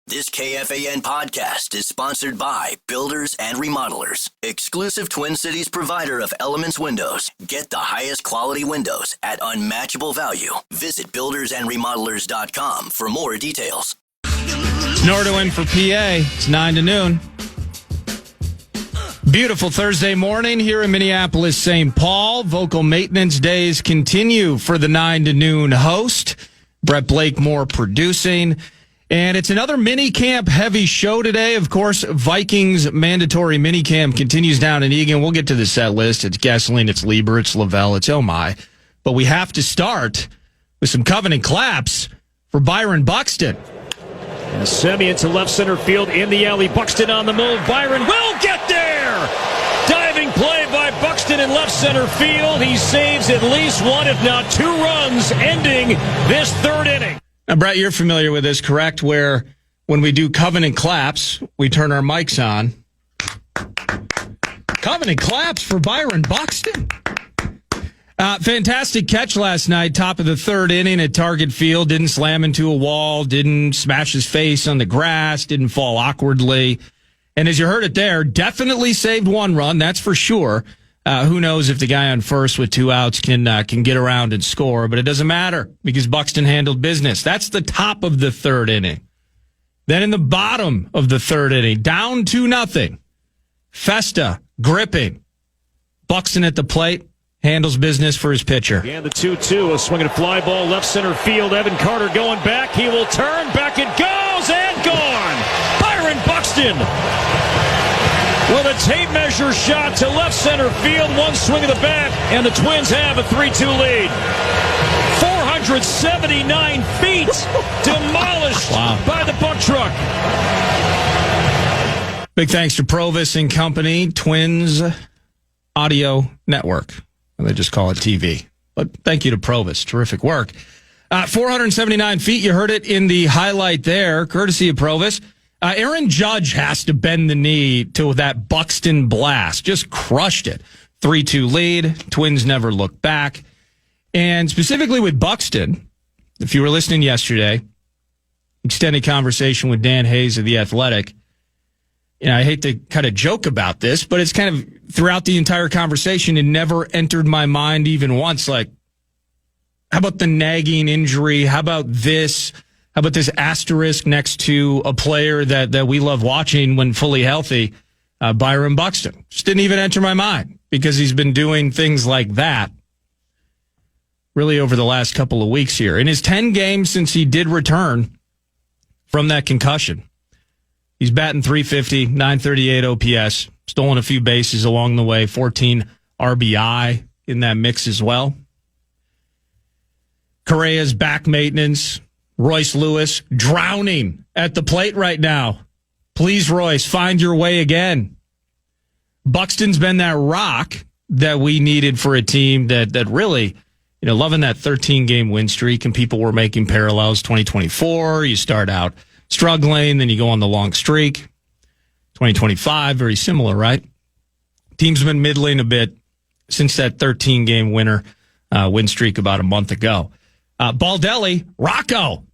This KFAN podcast is sponsored by Builders and Remodelers, exclusive Twin Cities provider of Elements Windows. Get the highest quality windows at unmatchable value. Visit buildersandremodelers.com for more details. Nordo in for PA. It's 9 to noon. Beautiful Thursday morning here in Minneapolis, St. Paul. Vocal maintenance days continue for the 9 to noon host. Brett Blakemore producing. And it's another minicamp heavy show today. Of course, Vikings mandatory minicamp continues down in Eagan. We'll get to the set list. It's Goessling, it's Lieber, it's Lavelle, it's Oh My. But we have to start with some Covenant claps for Byron Buxton. And Semien to left center field in the alley. Buxton on the move. Byron will get there! Diving play by Buxton in left center field. He saves at least one, if not two runs, ending this third inning. Now, Brett, you're familiar with this, correct? Where when we do Covenant claps, we turn our mics on. Covenant claps for Byron Buxton. Fantastic catch last night, top of the third inning at Target Field. Didn't slam into a wall, didn't smash his face on the grass, didn't fall awkwardly. And as you heard it there, definitely saved one run, that's for sure. Who knows if the guy on first with two outs can get around and score, but it doesn't matter because Buxton handled business. That's the top of the third inning. Then in the bottom of the third inning, down 2-0. Festa gripping. Buxton at the plate, handles business for his pitcher. And the 2-2, a swinging fly ball left center field. Evan Carter going back. He will turn. Back it goes and gone. Byron Buxton with a tape measure shot to left center field. One swing of the bat, and the Twins have a 3-2 lead. 479 feet demolished by the buck truck. Big thanks to Provis and Company, Twins Audio Network. They just call it TV. But thank you to Provis. Terrific work. 479 feet, you heard it in the highlight there, courtesy of Provis. Aaron Judge has to bend the knee to that Buxton blast. Just crushed it. 3-2 lead. Twins never look back. And specifically with Buxton, if you were listening yesterday, extended conversation with Dan Hayes of The Athletic. You know, I hate to kind of joke about this, but it's kind of throughout the entire conversation, it never entered my mind even once. Like, how about the nagging injury? How about this? How about this asterisk next to a player that we love watching when fully healthy, Byron Buxton? Just didn't even enter my mind because he's been doing things like that really over the last couple of weeks here. In his 10 games since he did return from that concussion, he's batting .350, .938 OPS, stolen a few bases along the way, 14 RBI in that mix as well. Correa's back maintenance. Royce Lewis drowning at the plate right now. Please, Royce, find your way again. Buxton's been that rock that we needed for a team that really, you know, loving that 13-game win streak, and people were making parallels. 2024, you start out struggling, then you go on the long streak. 2025, very similar, right? Team's been middling a bit since that 13-game win streak about a month ago. Baldelli, Rocco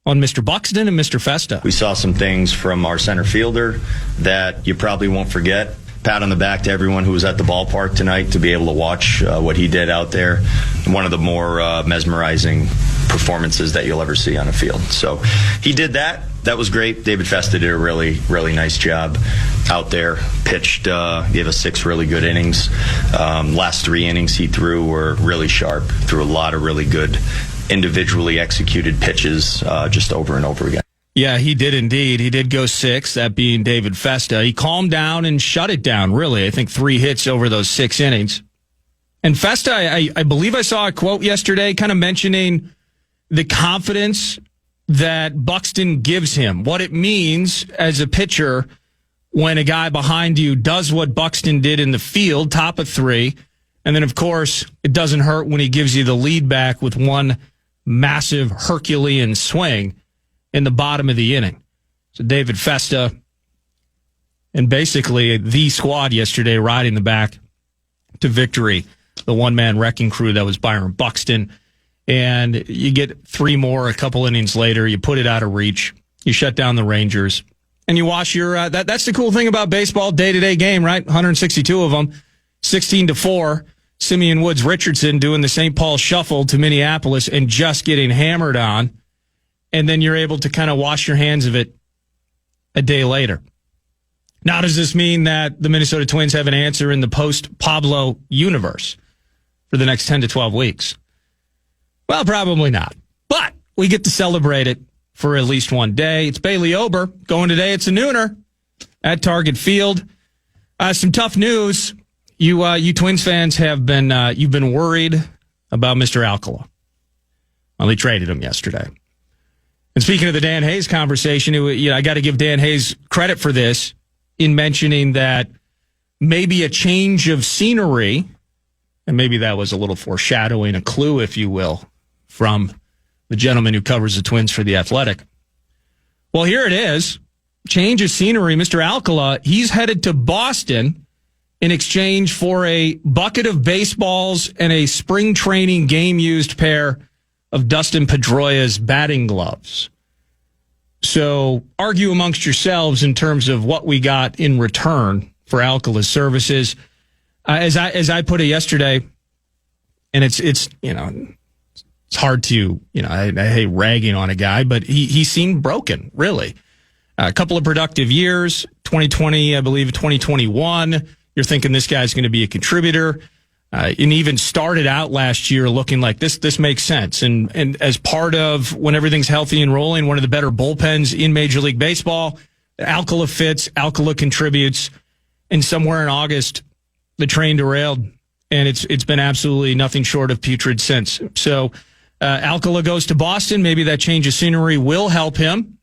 on Mr. Buxton and Mr. Festa. We saw some things from our center fielder that you probably won't forget. Pat on the back to everyone who was at the ballpark tonight to be able to watch what he did out there. One of the more mesmerizing performances that you'll ever see on a field. So he did that. That was great. David Festa did a really, really nice job out there. Pitched, gave us 6 really good innings. Last 3 innings he threw were really sharp. Threw a lot of really good individually executed pitches just over and over again. Yeah, he did indeed. He did go 6, that being David Festa. He calmed down and shut it down, really. I think 3 hits over those 6 innings. And Festa, I believe I saw a quote yesterday kind of mentioning the confidence that Buxton gives him, what it means as a pitcher when a guy behind you does what Buxton did in the field, top of 3. And then, of course, it doesn't hurt when he gives you the lead back with one massive Herculean swing in the bottom of the inning. So David Festa and basically the squad yesterday riding the back to victory, the one-man wrecking crew that was Byron Buxton. And you get 3 more a couple innings later. You put it out of reach. You shut down the Rangers, and you wash your. That's the cool thing about baseball, day-to-day game, right? 162 of them, 16-4. Simeon Woods Richardson doing the St. Paul Shuffle to Minneapolis and just getting hammered on, and then you're able to kind of wash your hands of it a day later. Now, does this mean that the Minnesota Twins have an answer in the post-Pablo universe for the next 10 to 12 weeks? Well, probably not. But we get to celebrate it for at least one day. It's Bailey Ober going today. It's a nooner at Target Field. Some tough news. You Twins fans have been you've been worried about Mr. Alcala. Well, they traded him yesterday. And speaking of the Dan Hayes conversation, I got to give Dan Hayes credit for this in mentioning that maybe a change of scenery, and maybe that was a little foreshadowing, a clue, if you will, from the gentleman who covers the Twins for The Athletic. Well, here it is. Change of scenery. Mr. Alcala, he's headed to Boston in exchange for a bucket of baseballs and a spring training game-used pair of Dustin Pedroia's batting gloves. So argue amongst yourselves in terms of what we got in return for Alcala's services. As I put it yesterday, and it's hard to, I hate ragging on a guy, but he seemed broken, really. A couple of productive years, 2020, I believe 2021. You're thinking this guy's going to be a contributor. And even started out last year looking like this makes sense. And as part of when everything's healthy and rolling, one of the better bullpens in Major League Baseball, Alcala fits, Alcala contributes. And somewhere in August, the train derailed, and it's been absolutely nothing short of putrid since. So Alcala goes to Boston. Maybe that change of scenery will help him.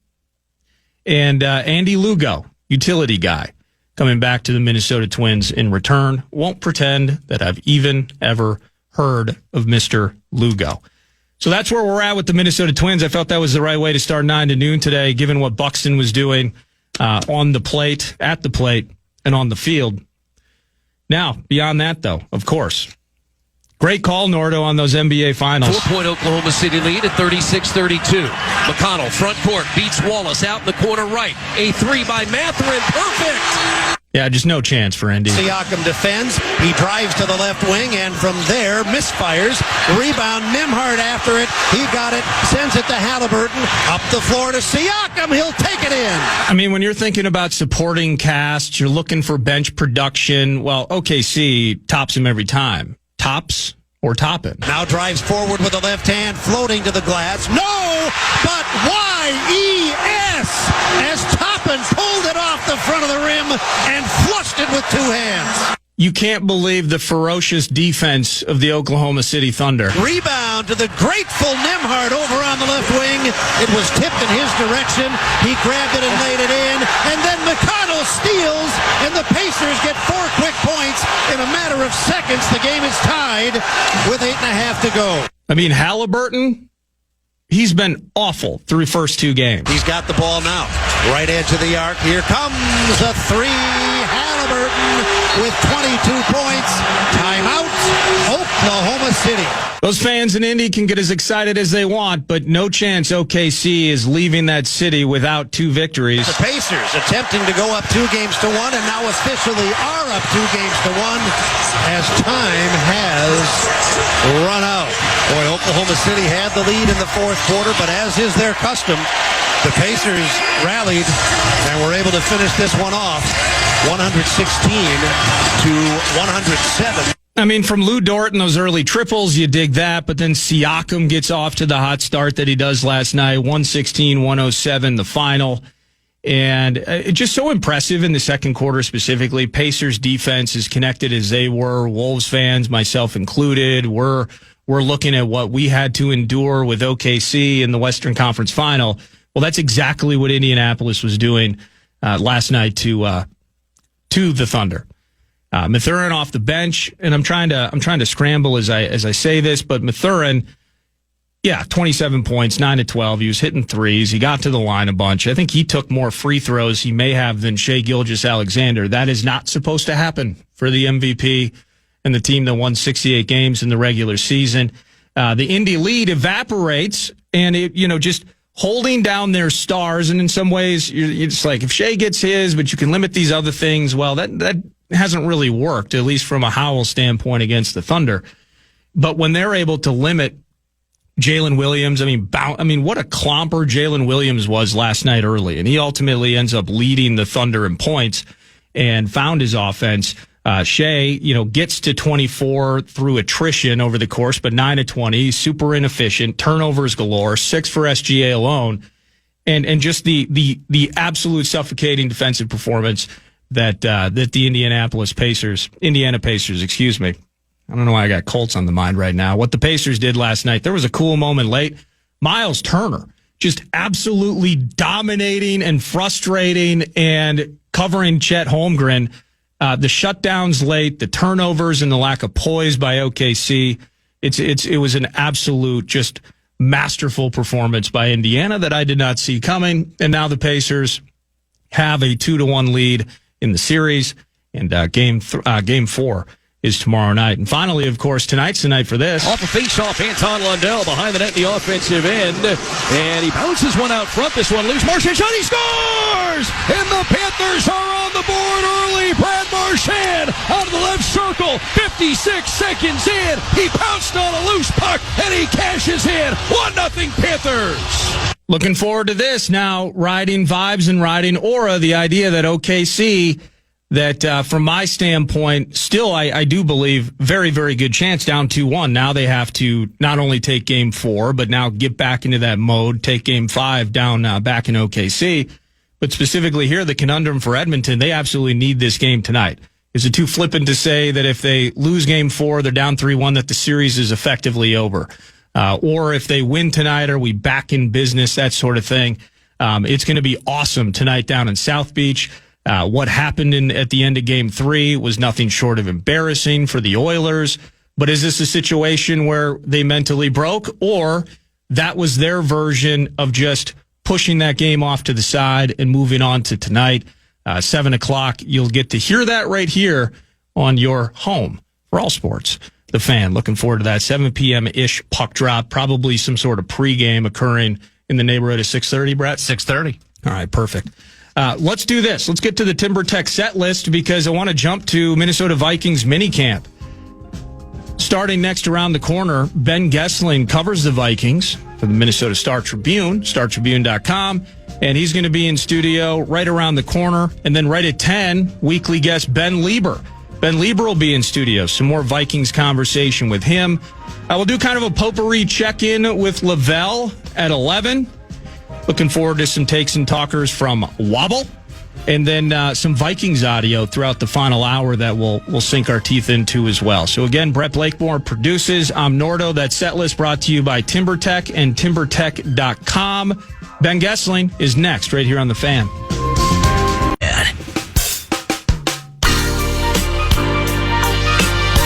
And Andy Lugo, utility guy, coming back to the Minnesota Twins in return. Won't pretend that I've even ever heard of Mr. Lugo. So that's where we're at with the Minnesota Twins. I felt that was the right way to start 9 to noon today, given what Buxton was doing on the plate, at the plate, and on the field. Now, beyond that, though, of course, great call, Nordo, on those NBA Finals. 4-point Oklahoma City lead at 36-32. McConnell, front court, beats Wallace out in the corner right. A three by Mathurin, perfect! Yeah, just no chance for Indy. Siakam defends. He drives to the left wing, and from there, misfires. Rebound, Nembhard after it. He got it, sends it to Halliburton. Up the floor to Siakam. He'll take it in. I mean, when you're thinking about supporting cast, you're looking for bench production. Well, OKC tops him every time. Tops or topping. Now drives forward with the left hand, floating to the glass. No, but Y-E-S as Toppin pulled it off the front of the rim and flushed it with two hands. You can't believe the ferocious defense of the Oklahoma City Thunder. Rebound to the grateful Nembhard over on the left wing. It was tipped in his direction. He grabbed it and laid it in. And then McConnell steals, and the Pacers get 4 quick points. In a matter of seconds, the game is tied with 8.5 to go. I mean, Halliburton, he's been awful through the first 2 games. He's got the ball now. Right edge of the arc. Here comes a three. Halliburton with 22 points. Timeout, Oklahoma City. Those fans in Indy can get as excited as they want, but no chance OKC is leaving that city without 2 victories. The Pacers attempting to go up 2 games to 1, and now officially are up 2 games to 1 as time has run out. Boy, Oklahoma City had the lead in the fourth quarter, but as is their custom, the Pacers rallied and were able to finish this one off 116 to 107. I mean, from Lou Dort and those early triples, you dig that, but then Siakam gets off to the hot start that he does last night, 116-107, the final. And it's just so impressive in the second quarter specifically. Pacers defense as connected as they were. Wolves fans, myself included, we're looking at what we had to endure with OKC in the Western Conference Final. Well, that's exactly what Indianapolis was doing last night to the Thunder. Mathurin off the bench, and I'm trying to scramble as I say this, but Mathurin, 27 points, 9 to 12. He was hitting threes. He got to the line a bunch. I think he took more free throws he may have than Shai Gilgeous-Alexander. That is not supposed to happen for the MVP and the team that won 68 games in the regular season. The Indy lead evaporates, and it just holding down their stars. And in some ways, it's like if Shea gets his, but you can limit these other things. Well, that hasn't really worked, at least from a Howell standpoint against the Thunder. But when they're able to limit Jalen Williams, I mean, what a clomper Jalen Williams was last night early. And he ultimately ends up leading the Thunder in points and found his offense. Shea, gets to 24 through attrition over the course, but 9 of 20, super inefficient, turnovers galore, 6 for SGA alone, and just the absolute suffocating defensive performance that the Indiana Pacers, excuse me. I don't know why I got Colts on the mind right now. What the Pacers did last night, there was a cool moment late. Miles Turner just absolutely dominating and frustrating and covering Chet Holmgren. The shutdowns late, the turnovers, and the lack of poise by OKC. It was an absolute just masterful performance by Indiana that I did not see coming. And now the Pacers have a 2-1 lead in the series, and game 4 is tomorrow night. And finally, of course, tonight's the night for this. Off a face-off, Anton Lundell behind the net in the offensive end. And he bounces one out front. This one loose. Marchand shot, he scores! And the Panthers are on the board early. Brad Marchand out of the left circle. 56 seconds in. He pounced on a loose puck, and he cashes in. 1-0 Panthers. Looking forward to this now, riding vibes and riding aura. The idea that OKC, that from my standpoint, still I do believe very, very good chance down 2-1. Now they have to not only take game 4, but now get back into that mode, take game 5 down back in OKC. But specifically here, the conundrum for Edmonton, they absolutely need this game tonight. Is it too flippant to say that if they lose game 4, they're down 3-1, that the series is effectively over? Or if they win tonight, are we back in business, that sort of thing? It's going to be awesome tonight down in South Beach. What happened at the end of game 3 was nothing short of embarrassing for the Oilers. But is this a situation where they mentally broke, or that was their version of just pushing that game off to the side and moving on to tonight? 7 o'clock, you'll get to hear that right here on your home for all sports. The Fan. Looking forward to that 7 p.m.-ish puck drop, probably some sort of pregame occurring in the neighborhood of 6:30, Brett? 6:30. All right, perfect. Let's do this. Let's get to the TimberTech set list because I want to jump to Minnesota Vikings minicamp. Starting next around the corner, Ben Goessling covers the Vikings for the Minnesota Star Tribune, startribune.com, and he's going to be in studio right around the corner. And then right at 10, weekly guest Ben Lieber. Ben Lieber will be in studio. Some more Vikings conversation with him. I will do kind of a potpourri check-in with Lavelle at 11. Looking forward to some takes and talkers from Wobble. And then some Vikings audio throughout the final hour that we'll sink our teeth into as well. So again, Brett Blakemore produces. I'm Nordo. That set list brought to you by TimberTech and TimberTech.com. Ben Goessling is next right here on The Fan.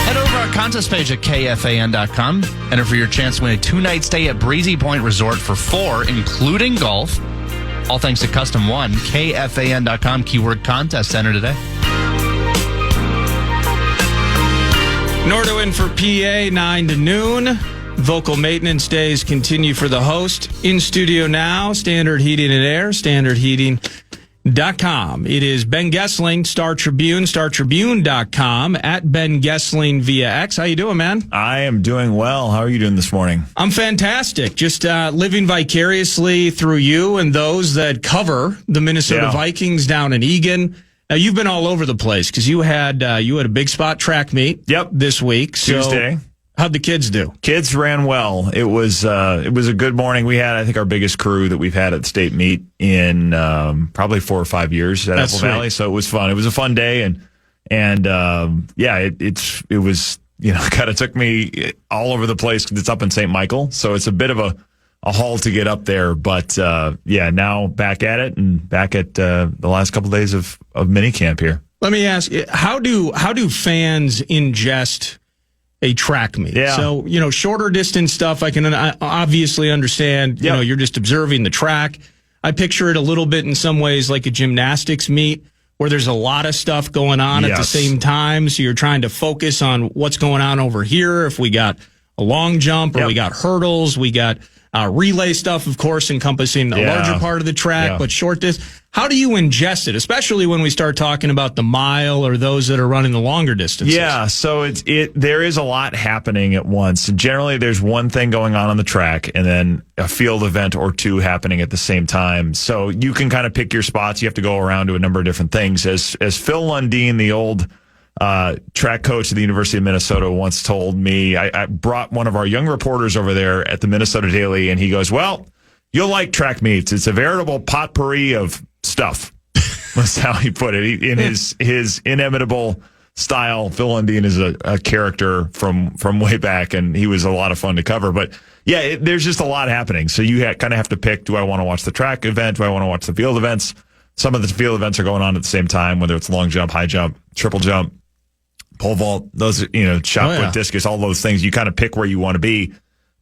Head over our contest page at KFAN.com. Enter for your chance to win a 2-night stay at Breezy Point Resort for 4, including golf. All thanks to Custom One. KFAN.com, keyword contest. Enter today. Nordo in for PA, 9 to noon. Vocal maintenance days continue for the host. In studio now, Standard Heating and Air, standardheating.com. It is Ben Goessling, Star Tribune, startribune.com, at Ben Goessling via X. How you doing, man? I am doing well. How are you doing this morning? I'm fantastic. Just living vicariously through you and those that cover the Minnesota Vikings down in Eagan. Now, you've been all over the place because you had a big spot track meet this week. Tuesday. So how'd the kids do? Kids ran well. It was a good morning. We had, I think, our biggest crew that we've had at the state meet in probably 4 or 5 years at Apple Valley. So it was fun. It was a fun day, and it was, kind of took me all over the place because it's up in St. Michael. So it's a bit of a haul to get up there. But now back at it and back at the last couple of days of minicamp here. Let me ask you, how do fans ingest a track meet? Yeah. So, shorter distance stuff, I can obviously understand, you're just observing the track. I picture it a little bit in some ways like a gymnastics meet where there's a lot of stuff going on at the same time. So you're trying to focus on what's going on over here. If we got a long jump or we got hurdles, we got relay stuff, of course, encompassing a larger part of the track, but short distance. How do you ingest it, especially when we start talking about the mile or those that are running the longer distances? Yeah, so there is a lot happening at once. Generally, there's one thing going on the track and then a field event or two happening at the same time. So you can kind of pick your spots. You have to go around to a number of different things. As Phil Lundeen, the old track coach at the University of Minnesota, once told me, I brought one of our young reporters over there at the Minnesota Daily, and he goes, well, you'll like track meets. It's a veritable potpourri of stuff. That's how he put it. In his inimitable style, Phil Lundeen is a character from way back, and he was a lot of fun to cover. But yeah, there's just a lot happening. So you kind of have to pick, do I want to watch the track event? Do I want to watch the field events? Some of the field events are going on at the same time, whether it's long jump, high jump, triple jump, pole vault, those, shot put, discus, all those things. You kind of pick where you want to be.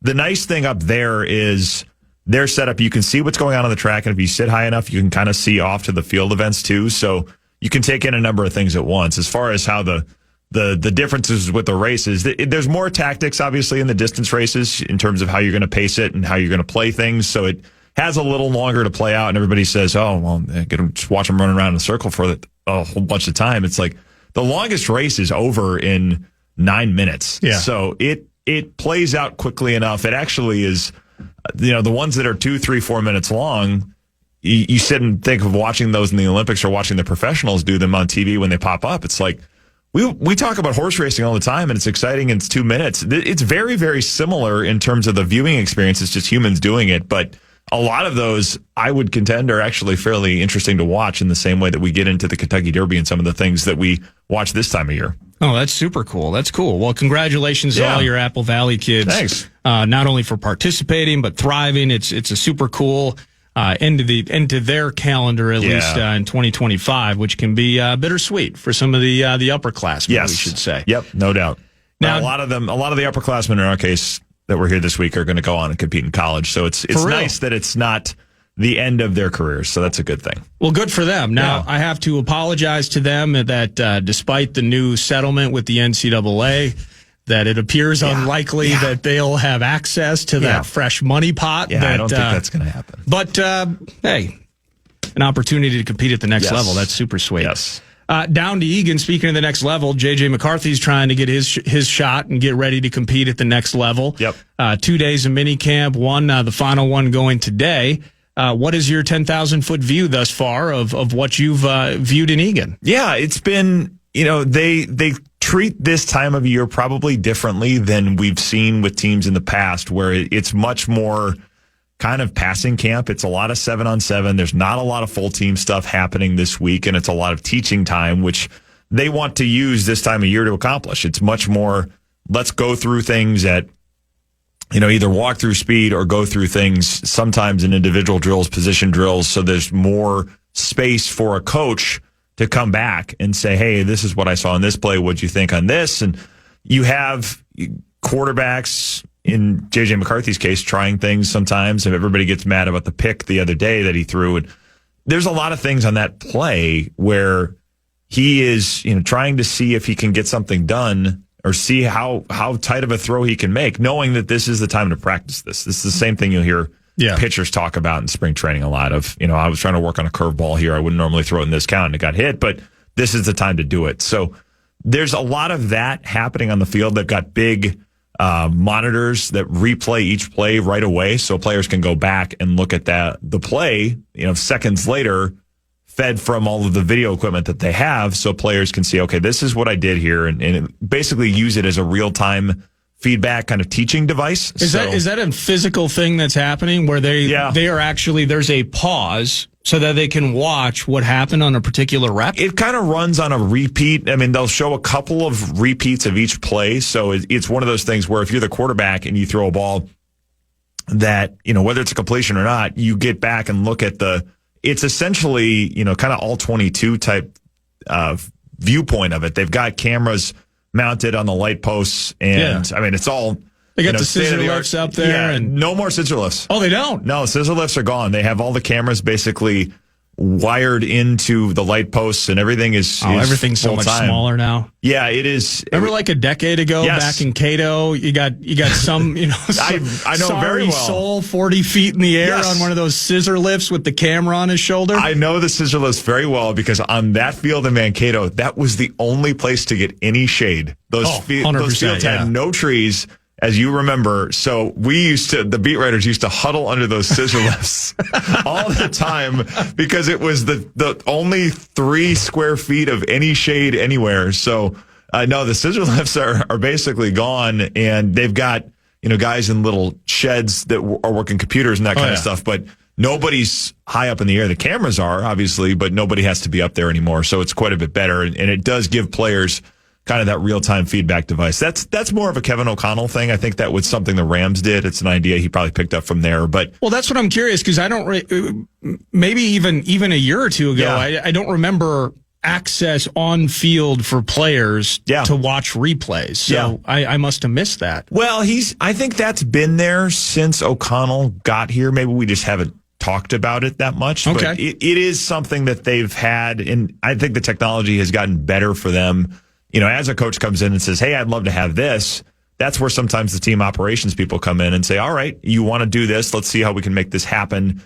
The nice thing up there is their setup. You can see what's going on the track, and if you sit high enough, you can kind of see off to the field events too. So you can take in a number of things at once. As far as how the differences with the races, there's more tactics, obviously, in the distance races in terms of how you're going to pace it and how you're going to play things. So it has a little longer to play out, and everybody says, oh, well, just watch them run around in a circle for a whole bunch of time. It's like the longest race is over in 9 minutes. Yeah. So it plays out quickly enough. It actually is, the ones that are 2, 3, 4 minutes long, you sit and think of watching those in the Olympics or watching the professionals do them on TV when they pop up. It's like, we talk about horse racing all the time, and it's exciting, and it's 2 minutes. It's very, very similar in terms of the viewing experience. It's just humans doing it. But a lot of those, I would contend, are actually fairly interesting to watch in the same way that we get into the Kentucky Derby and some of the things that we watch this time of year. Oh, that's super cool. That's cool. Well, congratulations to all your Apple Valley kids. Thanks. Not only for participating, but thriving. It's a super cool into their calendar, at least in 2025, which can be bittersweet for some of the upperclassmen, we should say. Yep, no doubt. Now, a lot of the upperclassmen in our case that were here this week are going to go on and compete in college. So it's nice that it's not the end of their careers. So that's a good thing. Well, good for them. Now, I have to apologize to them that despite the new settlement with the NCAA, that it appears unlikely that they'll have access to that fresh money pot. Yeah, I don't think that's going to happen. But, hey, an opportunity to compete at the next level. That's super sweet. Yes. Down to Egan, speaking of the next level, J.J. McCarthy's trying to get his shot and get ready to compete at the next level. Yep. 2 days of mini camp, the final one going today. What is your 10,000-foot view thus far of what you've viewed in Egan? Yeah, it's been, they treat this time of year probably differently than we've seen with teams in the past, where it's much more kind of passing camp. It's a lot of 7-on-7. There's not a lot of full team stuff happening this week, and it's a lot of teaching time, which they want to use this time of year to accomplish. It's much more, let's go through things at, either walk through speed or go through things sometimes in individual drills, position drills. So there's more space for a coach to come back and say, hey, this is what I saw in this play. What'd you think on this? And you have quarterbacks, in J.J. McCarthy's case, trying things sometimes. If everybody gets mad about the pick the other day that he threw, and there's a lot of things on that play where he is, trying to see if he can get something done or see how tight of a throw he can make, knowing that this is the time to practice this. This is the same thing you'll hear pitchers talk about in spring training a lot of, I was trying to work on a curveball here. I wouldn't normally throw it in this count and it got hit, but this is the time to do it. So there's a lot of that happening on the field. They've got big monitors that replay each play right away, so players can go back and look at the play, seconds later, fed from all of the video equipment that they have, so players can see, okay, this is what I did here, and basically use it as a real-time feedback kind of teaching device. Is that a physical thing that's happening where they are actually, there's a pause so that they can watch what happened on a particular rep? It kind of runs on a repeat. I mean, they'll show a couple of repeats of each play. So it's one of those things where if you're the quarterback and you throw a ball that, whether it's a completion or not, you get back and look at it's essentially, kind of all 22 type viewpoint of it. They've got cameras mounted on the light posts, and I mean, it's all. They got the scissor lifts up there. Yeah, and no more scissor lifts. Oh, they don't? No, scissor lifts are gone. They have all the cameras basically wired into the light posts, and everything is everything's so much full-time. smaller now. Yeah, it is. Remember, like a decade ago, Yes. back in Cato, you got some, I know very well. soul 40 feet in the air Yes. on one of those scissor lifts with the camera on his shoulder. I know the scissor lifts very well because on that field in Mankato, that was the only place to get any shade. Those 100%, fields had no trees, as you remember. So the beat writers used to huddle under those scissor lifts all the time because it was the only 3 square feet of any shade anywhere. So no, the scissor lifts are basically gone, and they've got, guys in little sheds that are working computers and that kind of stuff. But nobody's high up in the air. The cameras are, obviously, but nobody has to be up there anymore. So it's quite a bit better. And it does give players kind of that real-time feedback device. That's more of a Kevin O'Connell thing. I think that was something the Rams did. It's an idea he probably picked up from there. But well, that's what I'm curious, because I don't maybe even a year or two ago, I don't remember access on field for players to watch replays. So I must have missed that. Well, I think that's been there since O'Connell got here. Maybe we just haven't talked about it that much. Okay. But it is something that they've had, and I think the technology has gotten better for them. As a coach comes in and says, hey, I'd love to have this, that's where sometimes the team operations people come in and say, all right, you want to do this? Let's see how we can make this happen.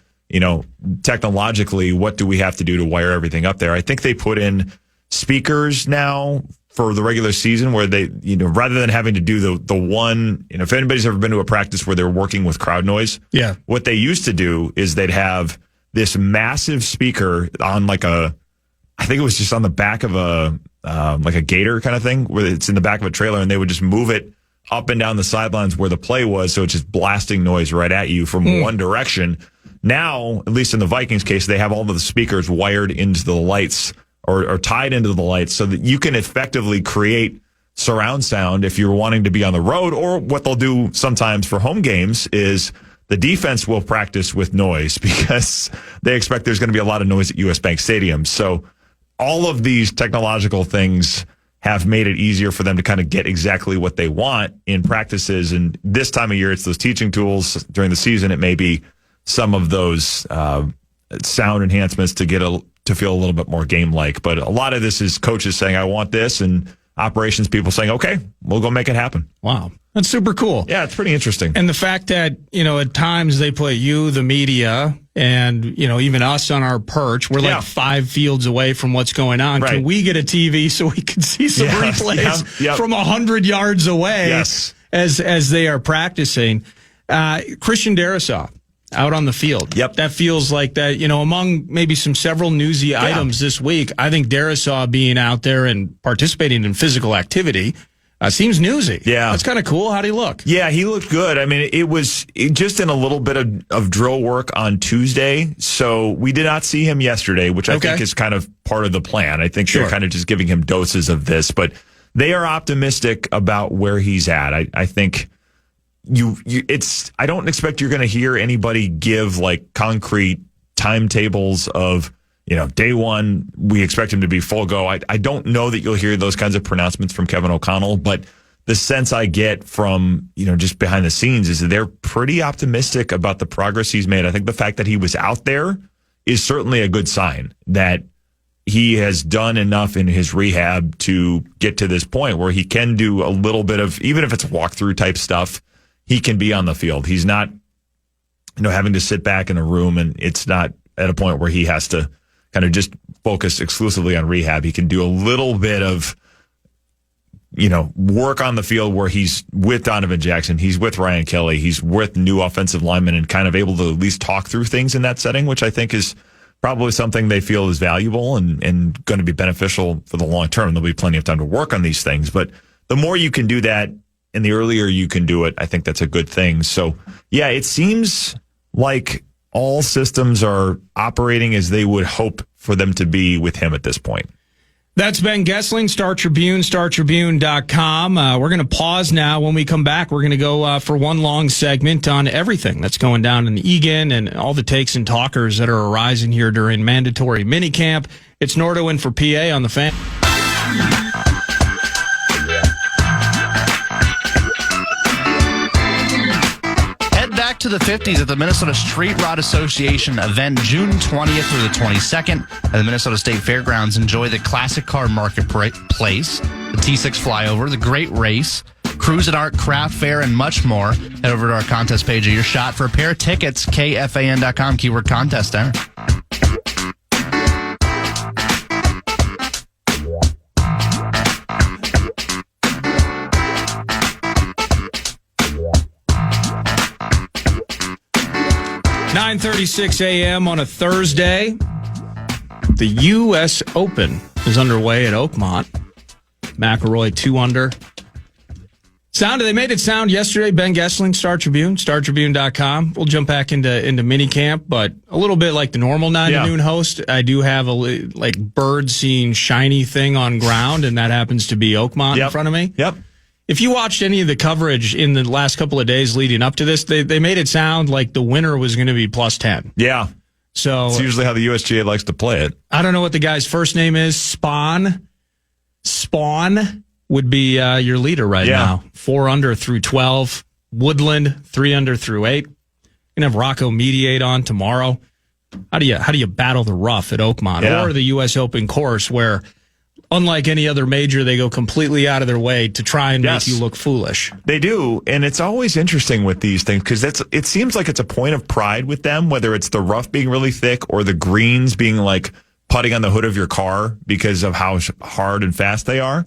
Technologically, what do we have to do to wire everything up there? I think they put in speakers now for the regular season where they, rather than having to do the one, if anybody's ever been to a practice where they're working with crowd noise, what they used to do is they'd have this massive speaker on I think it was just on the back of like a gator kind of thing, where it's in the back of a trailer, and they would just move it up and down the sidelines where the play was, so it's just blasting noise right at you from one direction. Now, at least in the Vikings case, they have all of the speakers wired into the lights or tied into the lights so that you can effectively create surround sound if you're wanting to be on the road. Or what they'll do sometimes for home games is the defense will practice with noise because they expect there's going to be a lot of noise at US Bank Stadium. So all of these technological things have made it easier for them to kind of get exactly what they want in practices. And this time of year, it's those teaching tools. During the season, it may be some of those sound enhancements to feel a little bit more game-like. But a lot of this is coaches saying, I want this, and operations people saying, okay, we'll go make it happen. Wow. That's super cool. Yeah, it's pretty interesting. And the fact that, at times they put you, the media, and, even us on our perch, we're like 5 fields away from what's going on. Right. Can we get a TV so we can see some replays from 100 yards away as they are practicing? Christian Darrisaw out on the field. Yep. That feels like that, among maybe several newsy items this week, I think Darrisaw being out there and participating in physical activity seems newsy. Yeah. That's kind of cool. How'd he look? Yeah, he looked good. I mean, it was just in a little bit of drill work on Tuesday. So we did not see him yesterday, which I think is kind of part of the plan. I think they're kind of just giving him doses of this, but they are optimistic about where he's at. I think I don't expect you're going to hear anybody give like concrete timetables of, day one, we expect him to be full go. I don't know that you'll hear those kinds of pronouncements from Kevin O'Connell, but the sense I get from, just behind the scenes is that they're pretty optimistic about the progress he's made. I think the fact that he was out there is certainly a good sign that he has done enough in his rehab to get to this point where he can do a little bit of, even if it's walkthrough type stuff, he can be on the field. He's not, having to sit back in a room, and it's not at a point where he has to kind of just focus exclusively on rehab. He can do a little bit of, work on the field where he's with Donovan Jackson, he's with Ryan Kelly, he's with new offensive linemen, and kind of able to at least talk through things in that setting, which I think is probably something they feel is valuable and going to be beneficial for the long term. There'll be plenty of time to work on these things, but the more you can do that and the earlier you can do it, I think that's a good thing. So, yeah, it seems like all systems are operating as they would hope for them to be with him at this point. That's Ben Goessling, Star Tribune, StarTribune.com. We're going to pause now. When we come back, we're going to go for one long segment on everything that's going down in the Egan and all the takes and talkers that are arising here during mandatory minicamp. It's Nordo in for PA on the Fan. to the 50s at the Minnesota Street Rod Association event June 20th through the 22nd at the Minnesota State Fairgrounds. Enjoy the classic car marketplace, the T6 flyover, the Great Race, Cruise and Art Craft Fair, and much more. Head over to our contest page of your shot for a pair of tickets. KFAN.com, keyword contest enter. .36 a.m. on a Thursday. The U.S. Open is underway at Oakmont. McIlroy 2 under. They made it sound yesterday. Ben Goessling, Star Tribune, StarTribune.com. We'll jump back into minicamp, but a little bit like the normal 9 to noon host. I do have a bird seeing shiny thing on ground, and that happens to be Oakmont in front of me. Yep. If you watched any of the coverage in the last couple of days leading up to this, they made it sound like the winner was going to be plus 10. Yeah. So it's usually how the USGA likes to play it. I don't know what the guy's first name is. Spawn would be your leader right now. 4 under through 12. Woodland 3 under through 8. You're gonna have Rocco Mediate on tomorrow. How do you battle the rough at Oakmont or the U.S. Open course where, unlike any other major, they go completely out of their way to try and make you look foolish. They do, and it's always interesting with these things because it seems like it's a point of pride with them, whether it's the rough being really thick or the greens being like putting on the hood of your car because of how hard and fast they are.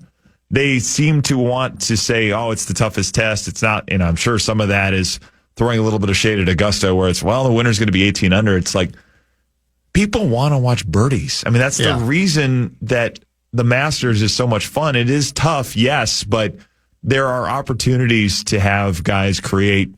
They seem to want to say, oh, it's the toughest test. It's not, and I'm sure some of that is throwing a little bit of shade at Augusta where it's, well, the winner's going to be 18 under. It's like people want to watch birdies. I mean, that's the reason that the Masters is so much fun. It is tough, yes, but there are opportunities to have guys create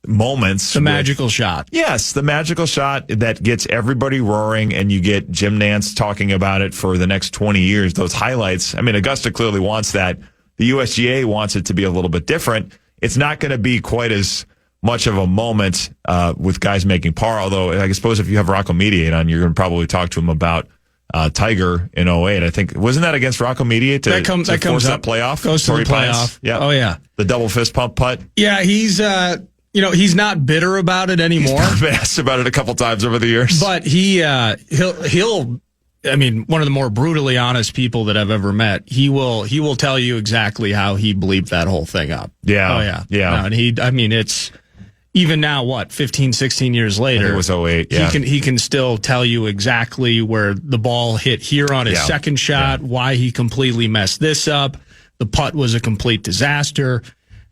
moments. The magical shot. Yes, the magical shot that gets everybody roaring, and you get Jim Nantz talking about it for the next 20 years, those highlights. I mean, Augusta clearly wants that. The USGA wants it to be a little bit different. It's not going to be quite as much of a moment with guys making par, although I suppose if you have Rocco Mediate on, you're going to probably talk to him about Tiger in 08. I think, wasn't that against Rocco Mediate to comes up playoff? Goes to the playoff. Yeah. Oh yeah. The double fist pump putt. Yeah, he's he's not bitter about it anymore. He's been asked about it a couple times over the years. But he'll I mean, one of the more brutally honest people that I've ever met. He will tell you exactly how he bleeped that whole thing up. Yeah. Oh yeah. Yeah. No, and it's even now, 15, 16 years later, it was 08. Yeah. He can still tell you exactly where the ball hit here on his second shot, why he completely messed this up. The putt was a complete disaster.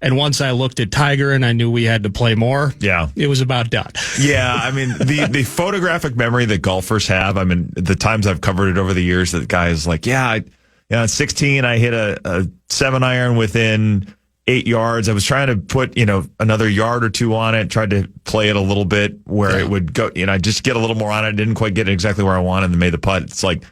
And once I looked at Tiger and I knew we had to play more, it was about done. Yeah, I mean, the photographic memory that golfers have, I mean, the times I've covered it over the years, that guy is like, at 16, I hit a 7-iron within 8 yards. I was trying to put, another yard or two on it, tried to play it a little bit where it would go, just get a little more on it. Didn't quite get it exactly where I wanted and made the putt. It's like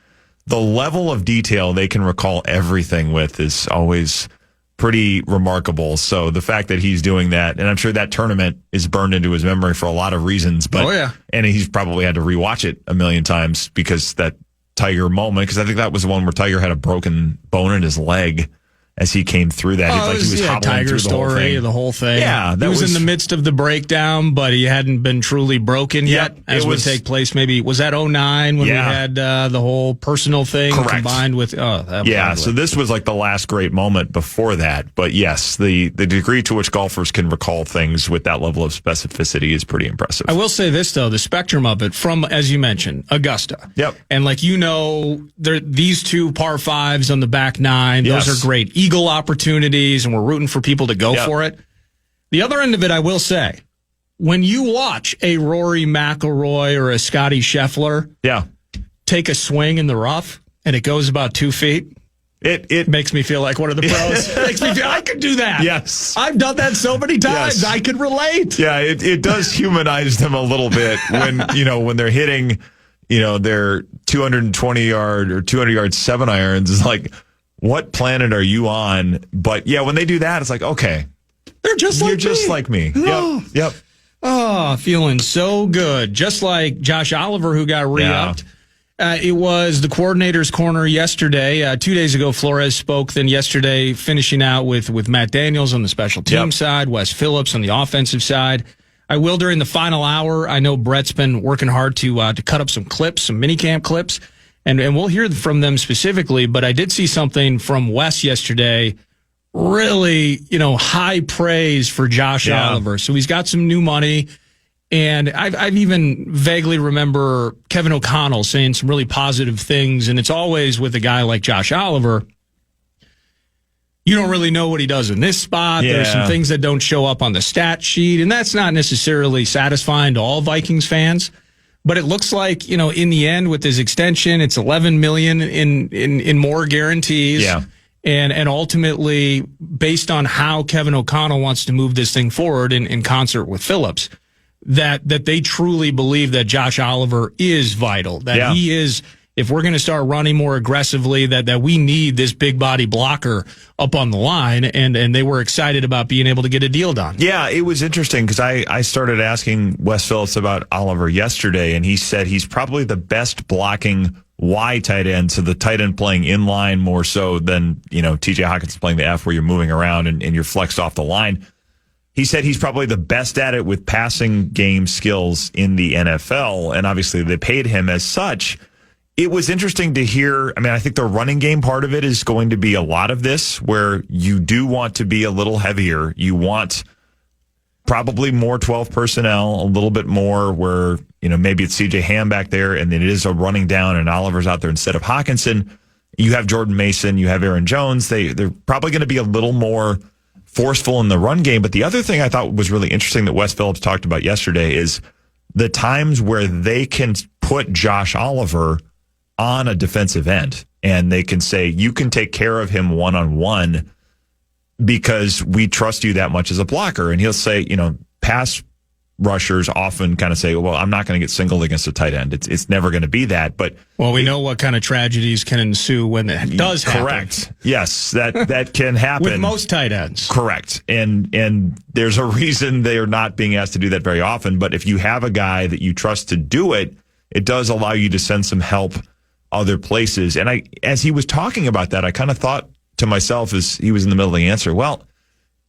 the level of detail they can recall everything with is always pretty remarkable. So the fact that he's doing that, and I'm sure that tournament is burned into his memory for a lot of reasons, but and he's probably had to rewatch it a million times because that Tiger moment, because I think that was the one where Tiger had a broken bone in his leg as he came through that. He was hobbling Tiger through the whole thing. Yeah, he was in the midst of the breakdown, but he hadn't been truly broken yet. As would take place, maybe was that 09 when we had the whole personal thing combined with. So this was like the last great moment before that. But yes, the degree to which golfers can recall things with that level of specificity is pretty impressive. I will say this though, the spectrum of it from, as you mentioned, Augusta. Yep. And these two par fives on the back nine, those are great eagle opportunities, and we're rooting for people to go for it. The other end of it, I will say, when you watch a Rory McIlroy or a Scotty Scheffler take a swing in the rough and it goes about 2 feet, it makes me feel like one of the pros. It makes me feel I could do that. Yes. I've done that so many times. I could relate. Yeah, it does humanize them a little bit when, when they're hitting, their 220 yard or 200 yard 7-irons. It's like, what planet are you on? But when they do that, it's like, okay, they're just like me. Oh. Yep. Oh, feeling so good. Just like Josh Oliver, who got re-upped. It was the coordinator's corner yesterday. 2 days ago, Flores spoke. Then yesterday, finishing out with Matt Daniels on the special team side, Wes Phillips on the offensive side. I will during the final hour. I know Brett's been working hard to cut up some clips, some minicamp clips, and we'll hear from them specifically. But I did see something from Wes yesterday. Really, high praise for Josh Oliver. So he's got some new money. And I've even vaguely remember Kevin O'Connell saying some really positive things. And it's always with a guy like Josh Oliver. You don't really know what he does in this spot. Yeah. There's some things that don't show up on the stat sheet. And that's not necessarily satisfying to all Vikings fans. But it looks like, in the end with his extension, it's $11 million in more guarantees. Yeah. And ultimately, based on how Kevin O'Connell wants to move this thing forward in concert with Phillips, that they truly believe that Josh Oliver is vital, that he is, if we're going to start running more aggressively, that we need this big body blocker up on the line, and they were excited about being able to get a deal done. Yeah, it was interesting because I started asking Wes Phillips about Oliver yesterday, and he said he's probably the best blocking Y tight end, so the tight end playing in line more so than, TJ Hawkins playing the F where you're moving around and you're flexed off the line. He said he's probably the best at it with passing game skills in the NFL, and obviously they paid him as such. It was interesting to hear. I think the running game part of it is going to be a lot of this where you do want to be a little heavier. You want probably more 12 personnel, a little bit more where, maybe it's CJ Ham back there and it is a running down and Oliver's out there instead of Hawkinson. You have Jordan Mason, you have Aaron Jones. They're probably going to be a little more forceful in the run game. But the other thing I thought was really interesting that Wes Phillips talked about yesterday is the times where they can put Josh Oliver on a defensive end and they can say, you can take care of him one-on-one because we trust you that much as a blocker. And he'll say, pass rushers often kind of say, well, I'm not going to get singled against a tight end. It's never going to be that. But we know what kind of tragedies can ensue when it does happen. Correct. Yes, that can happen. With most tight ends. Correct. And there's a reason they are not being asked to do that very often. But if you have a guy that you trust to do it, it does allow you to send some help other places. And as he was talking about that, I kind of thought to myself as he was in the middle of the answer, well,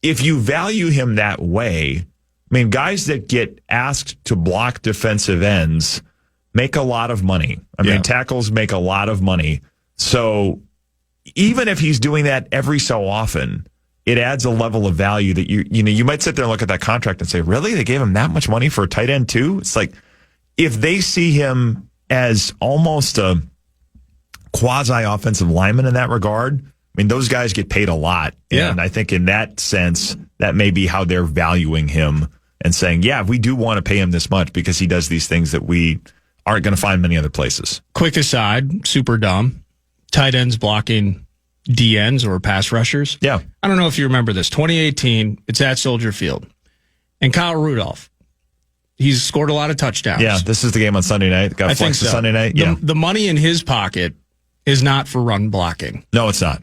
if you value him that way, guys that get asked to block defensive ends make a lot of money. Tackles make a lot of money. So even if he's doing that every so often, it adds a level of value that you might sit there and look at that contract and say, really? They gave him that much money for a tight end too? It's like, if they see him as almost a quasi-offensive lineman in that regard, those guys get paid a lot. Yeah. And I think in that sense, that may be how they're valuing him and saying, yeah, we do want to pay him this much because he does these things that we aren't going to find many other places. Quick aside, super dumb. Tight ends blocking DNs or pass rushers. Yeah. I don't know if you remember this. 2018, it's at Soldier Field. And Kyle Rudolph, he's scored a lot of touchdowns. Yeah, this is the game on Sunday night. Got flexed to Sunday night. Yeah. The money in his pocket is not for run blocking. No, it's not.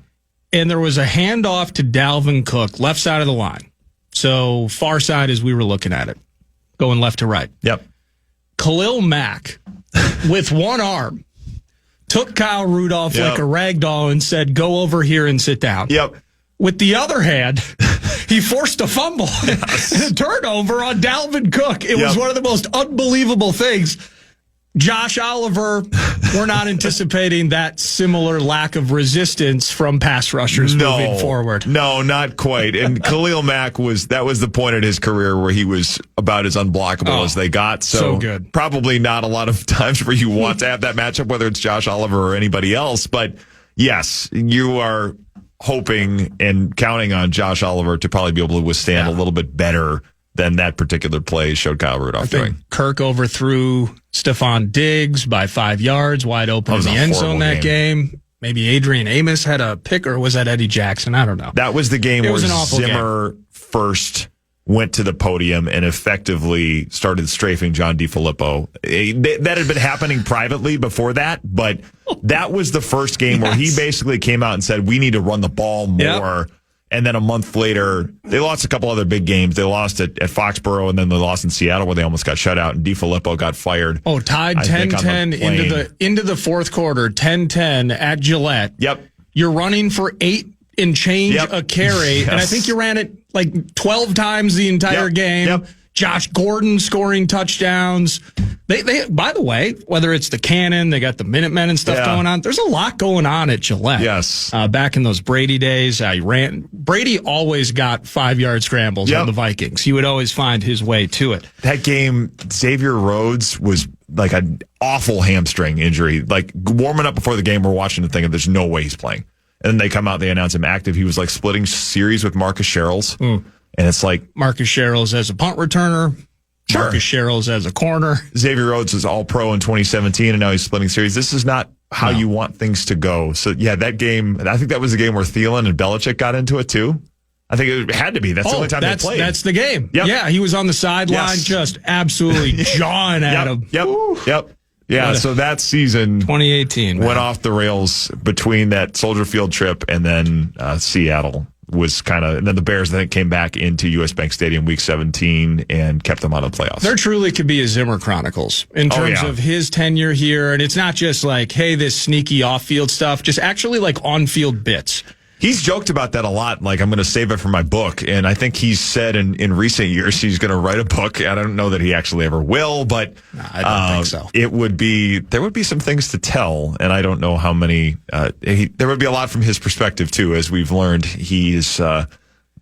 And there was a handoff to Dalvin Cook, left side of the line. So far side as we were looking at it, going left to right. Yep. Khalil Mack, with one arm, took Kyle Rudolph like a rag doll and said, go over here and sit down. Yep. With the other hand, he forced a fumble and a turnover on Dalvin Cook. It was one of the most unbelievable things. Josh Oliver, we're not anticipating that similar lack of resistance from pass rushers moving forward. No, not quite. And Khalil Mack that was the point in his career where he was about as unblockable as they got. So good. Probably not a lot of times where you want to have that matchup, whether it's Josh Oliver or anybody else. But yes, you are hoping and counting on Josh Oliver to probably be able to withstand a little bit better than that particular play showed Kyle Rudolph doing. Kirk overthrew Stephon Diggs by 5 yards, wide open in the end zone that game. Maybe Adrian Amos had a pick, or was that Eddie Jackson? I don't know. That was the game where Zimmer first went to the podium and effectively started strafing John DeFilippo. That had been happening privately before that, but that was the first game where he basically came out and said, we need to run the ball more. Yep. And then a month later, they lost a couple other big games. They lost at Foxborough, and then they lost in Seattle where they almost got shut out, and DeFilippo got fired. Oh, tied 10-10 into the fourth quarter, 10-10 at Gillette. Yep. You're running for 8 and change a carry, and I think you ran it like 12 times the entire game. Yep. Josh Gordon scoring touchdowns. They by the way, whether it's the Cannon, they got the Minutemen and stuff going on. There's a lot going on at Gillette. Yes. Back in those Brady days, Brady always got 5-yard scrambles on the Vikings. He would always find his way to it. That game, Xavier Rhodes was like an awful hamstring injury. Like warming up before the game, we're watching the thing and there's no way he's playing. And then they come out, they announce him active. He was like splitting series with Marcus Sherrills. And it's like Marcus Sherrills as a punt returner. Sure. Marcus Sherrills as a corner. Xavier Rhodes was all pro in 2017, and now he's splitting series. This is not how you want things to go. So, yeah, that game, I think that was the game where Thielen and Belichick got into it, too. I think it had to be. That's the only time they played. That's the game. Yep. Yeah, he was on the sideline just absolutely jawing at him. Yep. Yeah, so that season 2018 went off the rails between that Soldier Field trip and then Seattle. Was kind of, and then the Bears, I think, came back into U.S. Bank Stadium week 17 and kept them out of the playoffs. There truly could be a Zimmer Chronicles in terms of his tenure here. And it's not just like, hey, this sneaky off-field stuff, just actually like on-field bits. He's joked about that a lot. Like, I'm going to save it for my book. And I think he's said in recent years he's going to write a book. I don't know that he actually ever will, but I don't think so. There would be some things to tell. And I don't know how many, there would be a lot from his perspective too. As we've learned, he is,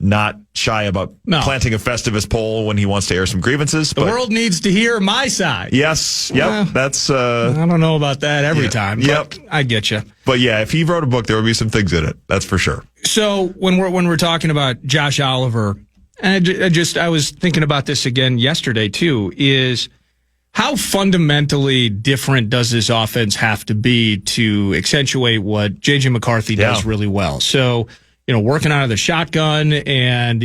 not shy about planting a Festivus poll when he wants to air some grievances. The world needs to hear my side. Yes. Yep. That's, I don't know about that every time. But I get you. But yeah, if he wrote a book, there would be some things in it. That's for sure. So when we're talking about Josh Oliver, and I was thinking about this again yesterday too, is how fundamentally different does this offense have to be to accentuate what J.J. McCarthy does really well? So, working out of the shotgun and,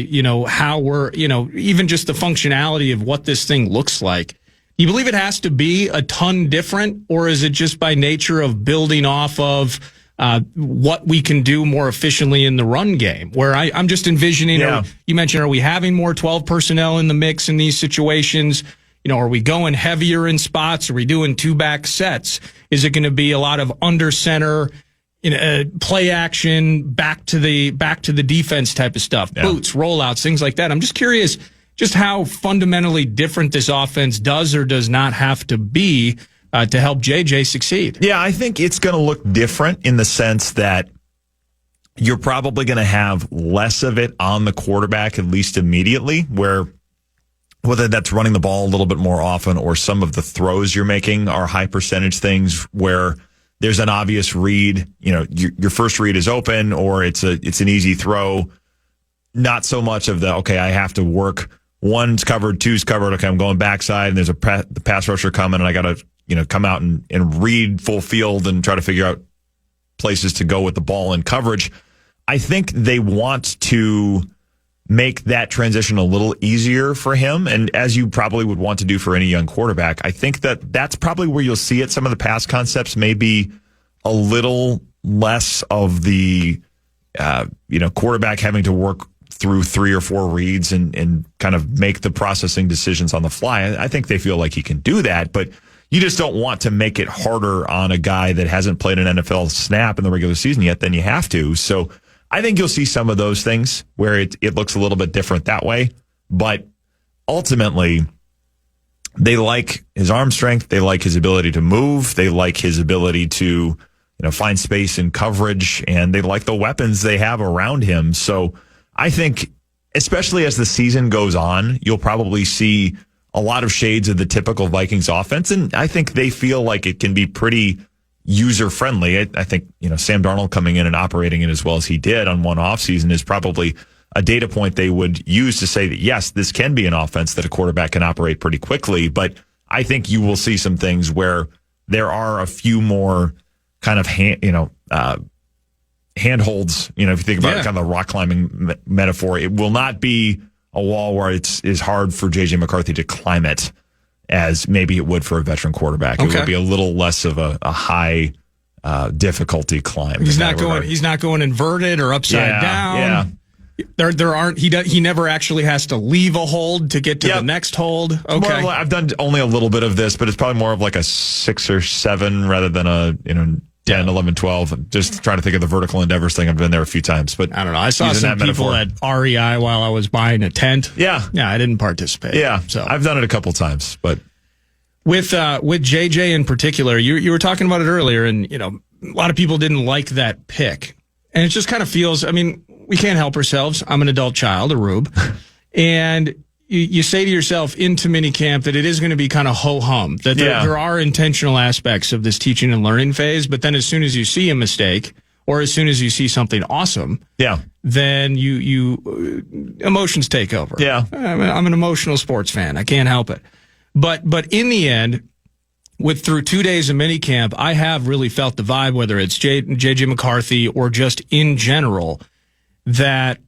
how we're, even just the functionality of what this thing looks like. You believe it has to be a ton different, or is it just by nature of building off of what we can do more efficiently in the run game? Where I'm just envisioning, you mentioned, are we having more 12 personnel in the mix in these situations? Are we going heavier in spots? Are we doing 2-back sets? Is it going to be a lot of under center, play action, back to the defense type of stuff, boots, rollouts, things like that? I'm just curious just how fundamentally different this offense does or does not have to be to help JJ succeed. Yeah, I think it's going to look different in the sense that you're probably going to have less of it on the quarterback, at least immediately, where whether that's running the ball a little bit more often or some of the throws you're making are high percentage things where there's an obvious read, your first read is open or it's an easy throw. Not so much of I have to work. One's covered, two's covered. Okay, I'm going backside and there's the pass rusher coming and I got to, come out and read full field and try to figure out places to go with the ball in coverage. I think they want to make that transition a little easier for him. And as you probably would want to do for any young quarterback, I think that's probably where you'll see it. Some of the pass concepts may be a little less of the, quarterback having to work through 3 or 4 reads and kind of make the processing decisions on the fly. I think they feel like he can do that, but you just don't want to make it harder on a guy that hasn't played an NFL snap in the regular season yet than you have to. So I think you'll see some of those things where it looks a little bit different that way. But ultimately, they like his arm strength. They like his ability to move. They like his ability to, find space in coverage. And they like the weapons they have around him. So I think, especially as the season goes on, you'll probably see a lot of shades of the typical Vikings offense. And I think they feel like it can be pretty user-friendly. I think, Sam Darnold coming in and operating it as well as he did on one offseason is probably a data point they would use to say that, yes, this can be an offense that a quarterback can operate pretty quickly. But I think you will see some things where there are a few more kind of handholds. If you think about kind of the rock climbing metaphor, it will not be a wall where it's hard for J.J. McCarthy to climb it as maybe it would for a veteran quarterback. Okay. It would be a little less of a high difficulty climb. He's not going inverted or upside down. Yeah. There aren't. He never actually has to leave a hold to get to the next hold. Okay. I've done only a little bit of this, but it's probably more of like a 6 or 7 rather than a 10, 11, 12. Just trying to think of the vertical endeavors thing. I've been there a few times, but I don't know. I saw some people at REI while I was buying a tent. Yeah. Yeah, I didn't participate. Yeah. So I've done it a couple times, but with JJ in particular, you were talking about it earlier, and a lot of people didn't like that pick. And it just kind of feels, I mean, we can't help ourselves. I'm an adult child, a rube. And you say to yourself into minicamp that it is going to be kind of ho-hum, that there are intentional aspects of this teaching and learning phase, but then as soon as you see a mistake or as soon as you see something awesome, then you emotions take over. Yeah. I'm an emotional sports fan. I can't help it. But in the end, through 2 days of minicamp, I have really felt the vibe, whether it's JJ McCarthy or just in general, that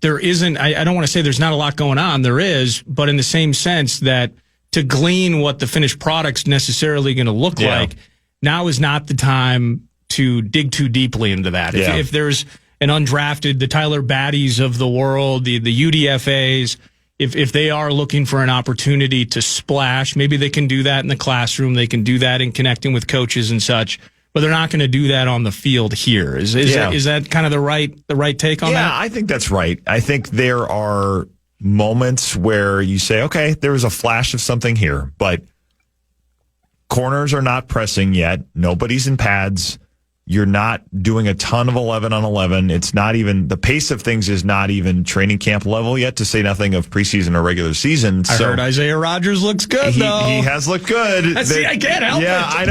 there isn't, I don't want to say there's not a lot going on. There is, but in the same sense that to glean what the finished product's necessarily going to look like, now is not the time to dig too deeply into that. If there's an undrafted, the Tyler Baddies of the world, the UDFAs, if they are looking for an opportunity to splash, maybe they can do that in the classroom. They can do that in connecting with coaches and such. But they're not going to do that on the field here. Is that kind of the right take on that? Yeah, I think that's right. I think there are moments where you say, okay, there was a flash of something here, but corners are not pressing yet. Nobody's in pads. You're not doing a ton of 11 on 11. It's not even, the pace of things is not even training camp level yet, to say nothing of preseason or regular season. I heard Isaiah Rodgers looks good, though. He has looked good. I can't help it. Yeah, I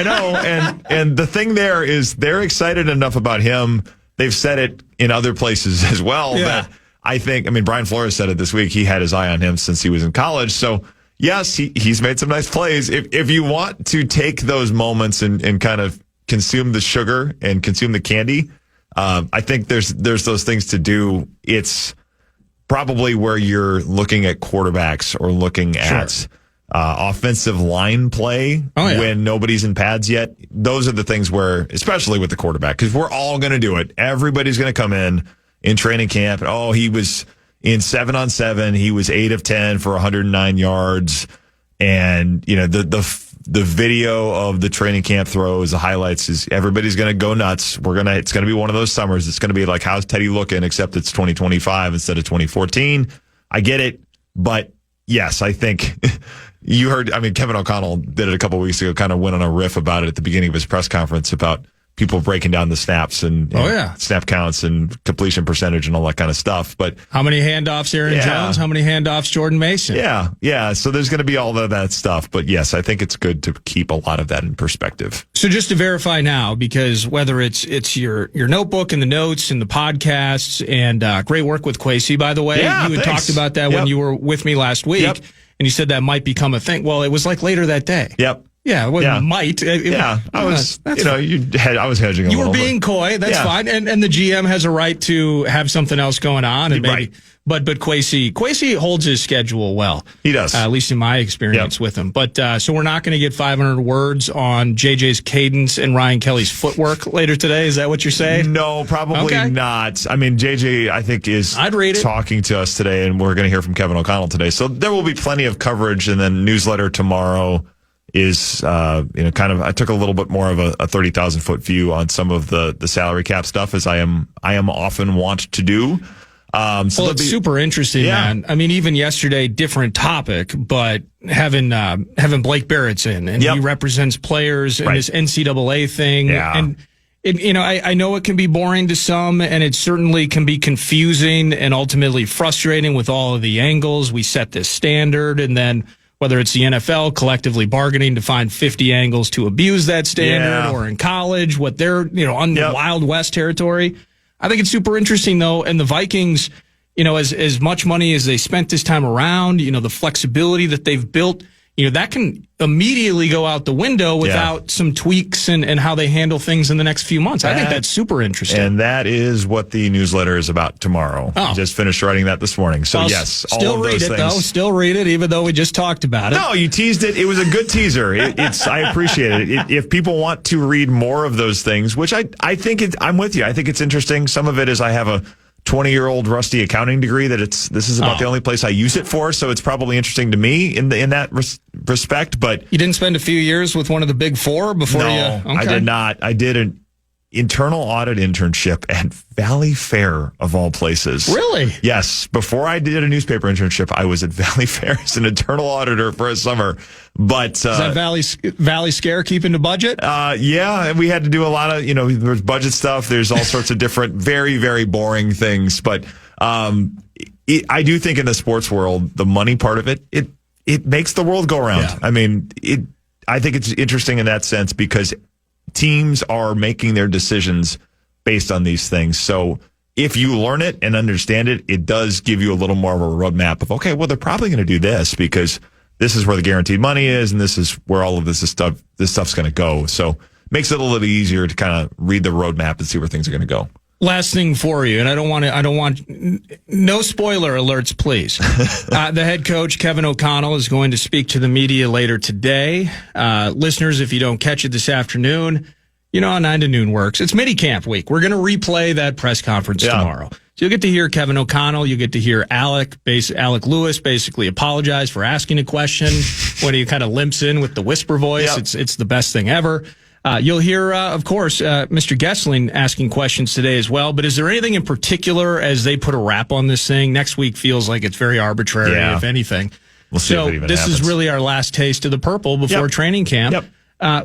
know. And the thing there is they're excited enough about him. They've said it in other places as well. That I think, Brian Flores said it this week. He had his eye on him since he was in college. So, yes, he's made some nice plays. If you want to take those moments and kind of consume the sugar and consume the candy, I think there's those things to do. It's probably where you're looking at quarterbacks or looking at offensive line play when nobody's in pads yet. Those are the things where, especially with the quarterback, because we're all going to do it. Everybody's going to come in training camp. Oh, he was in 7-on-7. He was 8 of 10 for 109 yards. And, the video of the training camp throws, the highlights, is everybody's going to go nuts. It's going to be one of those summers. It's going to be like, how's Teddy looking? Except it's 2025 instead of 2014. I get it. But yes, I think you heard, Kevin O'Connell did it a couple of weeks ago, kind of went on a riff about it at the beginning of his press conference about people breaking down the snaps and snap counts and completion percentage and all that kind of stuff. But how many handoffs Aaron Jones? How many handoffs Jordan Mason? Yeah. So there's going to be all of that stuff. But yes, I think it's good to keep a lot of that in perspective. So just to verify now, because whether it's your notebook and the notes and the podcasts, and great work with Quasey, by the way. Yeah, you had talked about that when you were with me last week, and you said that might become a thing. Well, it was like later that day. Yep. Yeah, well, might. I was, I was hedging a little. You were being coy. That's fine. And the GM has a right to have something else going on. And maybe, but Quasey holds his schedule well. He does. At least in my experience with him. But, so we're not going to get 500 words on JJ's cadence and Ryan Kelly's footwork later today. Is that what you're saying? No, probably not. JJ, I think, is talking to us today, and we're going to hear from Kevin O'Connell today. So there will be plenty of coverage, and then newsletter tomorrow is, I took a little bit more of a 30,000 foot view on some of the salary cap stuff, as I am often want to do. It's super interesting, man. Even yesterday, different topic, but having Blake Barrett's in, and he represents players in this NCAA thing. Yeah. And I know it can be boring to some, and it certainly can be confusing and ultimately frustrating with all of the angles. We set this standard, and then whether it's the NFL collectively bargaining to find 50 angles to abuse that standard, or in college, what they're, on the Wild West territory. I think it's super interesting, though. And the Vikings, as much money as they spent this time around, the flexibility that they've built, that can immediately go out the window without some tweaks and how they handle things in the next few months. I think that's super interesting. And that is what the newsletter is about tomorrow. I just finished writing that this morning. So, yes, all of those things. Still read it, even though we just talked about it. No, you teased it. It was a good teaser. I appreciate it. If people want to read more of those things, which I think I'm with you. I think it's interesting. Some of it is I have a 20-year-old rusty accounting degree that this is about the only place I use it for. So it's probably interesting to me in that respect. But you didn't spend a few years with one of the big four before you? No, okay. I did not. I did an internal audit internship at Valley Fair, of all places. Really? Yes. Before I did a newspaper internship, I was at Valley Fair as an internal auditor for a summer. But is that Valley Scare keeping the budget? Yeah, and we had to do a lot of, there's budget stuff. There's all sorts of different, very, very boring things. But I do think in the sports world, the money part of it makes the world go around. Yeah. I mean, I think it's interesting in that sense because teams are making their decisions based on these things. So if you learn it and understand it, it does give you a little more of a roadmap of, okay, well, they're probably going to do this because this is where the guaranteed money is, and this is where all of this stuff's going to go. So makes it a little easier to kind of read the roadmap and see where things are going to go. Last thing for you, and I don't want no spoiler alerts, please. The head coach, Kevin O'Connell, is going to speak to the media later today. Listeners, if you don't catch it this afternoon, you know how 9 to noon works. It's minicamp week. We're going to replay that press conference tomorrow. So you'll get to hear Kevin O'Connell. You get to hear Alec Lewis basically apologize for asking a question when he kind of limps in with the whisper voice. Yep. It's the best thing ever. You'll hear, of course, Mr. Goessling asking questions today as well. But is there anything in particular as they put a wrap on this thing? Next week feels like it's very arbitrary, if anything. We'll see if it even this happens. Is really our last taste of the purple before training camp. Yep.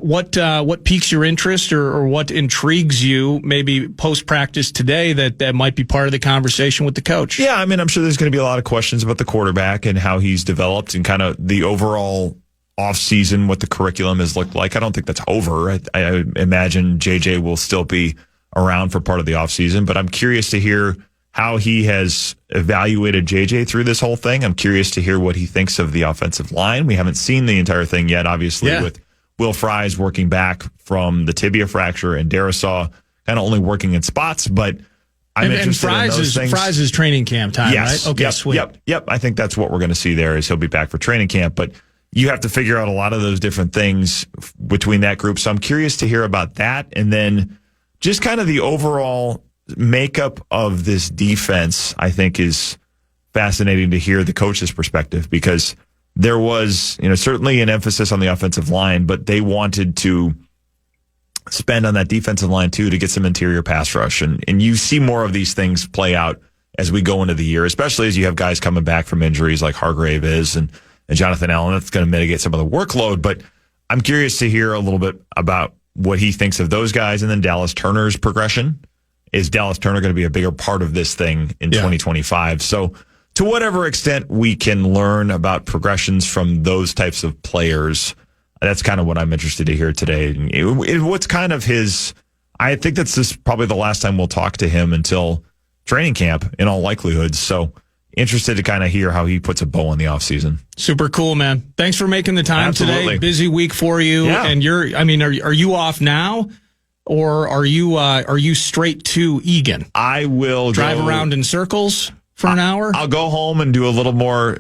What piques your interest or what intrigues you maybe post-practice today that might be part of the conversation with the coach? Yeah, I mean, I'm sure there's going to be a lot of questions about the quarterback and how he's developed and kind of the overall off-season, what the curriculum has looked like. I don't think that's over. I imagine JJ will still be around for part of the off-season, but I'm curious to hear how he has evaluated JJ through this whole thing. I'm curious to hear what he thinks of the offensive line. We haven't seen the entire thing yet, obviously, with Will Fries working back from the tibia fracture and Darisaw kind of only working in spots, but I'm interested in those things. Fries is training camp time, yes. right? Okay, sweet. Yep. I think that's what we're going to see there is he'll be back for training camp, but you have to figure out a lot of those different things between that group. So I'm curious to hear about that. And then just kind of the overall makeup of this defense, I think is fascinating to hear the coach's perspective because there was, certainly an emphasis on the offensive line, but they wanted to spend on that defensive line too to get some interior pass rush. And you see more of these things play out as we go into the year, especially as you have guys coming back from injuries like Hargrave is and Jonathan Allen. That's going to mitigate some of the workload, but I'm curious to hear a little bit about what he thinks of those guys. And then Dallas Turner's progression. Is Dallas Turner going to be a bigger part of this thing in 2025? So to whatever extent we can learn about progressions from those types of players, that's kind of what I'm interested to hear today. What's kind of I think that's just probably the last time we'll talk to him until training camp in all likelihood. So interested to kind of hear how he puts a bow on the offseason. Super cool, man. Thanks for making the time today. Busy week for you. Yeah. And are you off now or are you straight to Egan? I will drive around in circles for an hour. I'll go home and do a little more,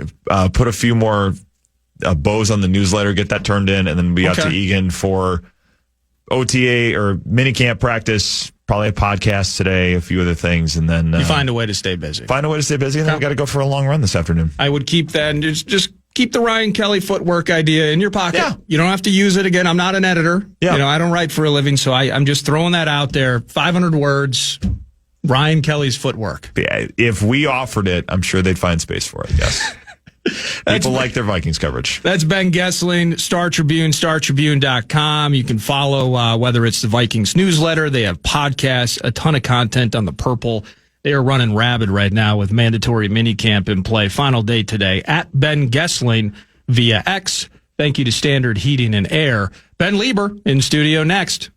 put a few more bows on the newsletter, get that turned in, and then be out to Egan for OTA or minicamp practice. Probably a podcast today, a few other things, and then you find a way to stay busy. And then we got to go for a long run this afternoon. I would keep that and just keep the Ryan Kelly footwork idea in your pocket. Yeah. You don't have to use it again. I'm not an editor. Yeah. I don't write for a living, so I'm just throwing that out there. 500 words. Ryan Kelly's footwork. Yeah, if we offered it, I'm sure they'd find space for it. Yes. People like their Vikings coverage. That's Ben Goessling, Star Tribune, StarTribune.com. You can follow whether it's the Vikings newsletter. They have podcasts, a ton of content on the Purple. They are running rabid right now with mandatory minicamp in play. Final day today at Ben Goessling via X. Thank you to Standard Heating and Air. Ben Lieber in studio next.